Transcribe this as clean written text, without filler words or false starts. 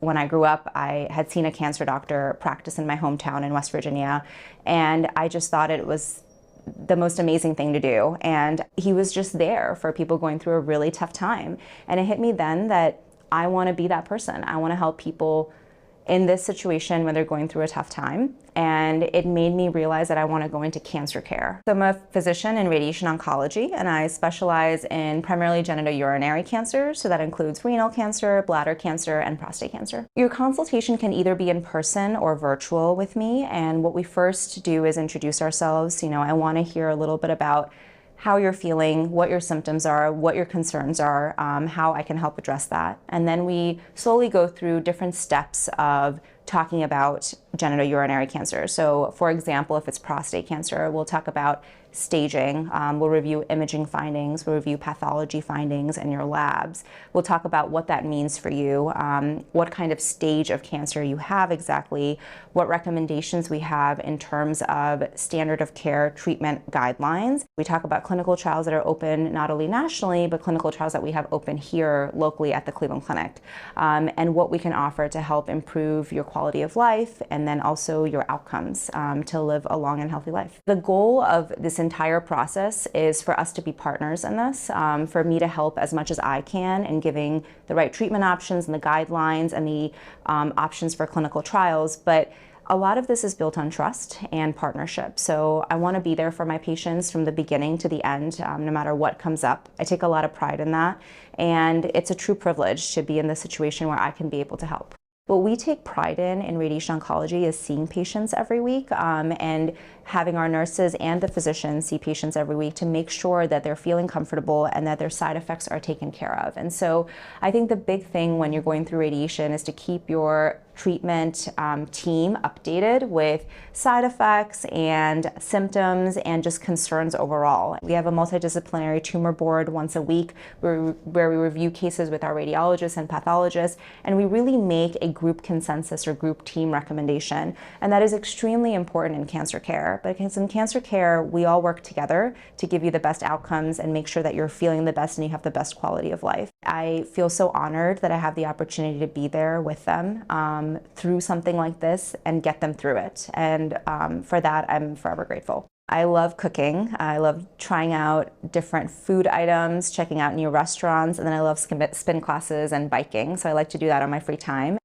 When I grew up, I had seen a cancer doctor practice in my hometown in West Virginia, and I just thought it was the most amazing thing to do. And he was just there for people going through a really tough time. And it hit me then that I want to be that person. I want to help people in this situation when they're going through a tough time. And it made me realize that I want to go into cancer care. So I'm a physician in radiation oncology, and I specialize in primarily genitourinary cancers. So that includes renal cancer, bladder cancer, and prostate cancer. Your consultation can either be in person or virtual with me. And what we first do is introduce ourselves. I want to hear a little bit about how you're feeling, what your symptoms are, what your concerns are, how I can help address that. And then we slowly go through different steps of talking about genitourinary cancer. So for example, if it's prostate cancer, we'll talk about staging, we'll review imaging findings, we'll review pathology findings in your labs. We'll talk about what that means for you, what kind of stage of cancer you have exactly, what recommendations we have in terms of standard of care treatment guidelines. We talk about clinical trials that are open not only nationally, but clinical trials that we have open here locally at the Cleveland Clinic, and what we can offer to help improve your quality of life and then also your outcomes to live a long and healthy life. The goal of this entire process is for us to be partners in this, for me to help as much as I can in giving the right treatment options and the guidelines and the options for clinical trials. But a lot of this is built on trust and partnership. So I want to be there for my patients from the beginning to the end, no matter what comes up. I take a lot of pride in that. And it's a true privilege to be in the situation where I can be able to help. What we take pride in radiation oncology is seeing patients every week and having our nurses and the physicians see patients every week to make sure that they're feeling comfortable and that their side effects are taken care of. And so I think the big thing when you're going through radiation is to keep your treatment team updated with side effects and symptoms and just concerns overall. We have a multidisciplinary tumor board once a week where we review cases with our radiologists and pathologists, and we really make a group consensus or group team recommendation. And that is extremely important in cancer care, because in cancer care, we all work together to give you the best outcomes and make sure that you're feeling the best and you have the best quality of life. I feel so honored that I have the opportunity to be there with them through something like this and get them through it. And for that, I'm forever grateful. I love cooking. I love trying out different food items, checking out new restaurants, and then I love spin classes and biking. So I like to do that on my free time.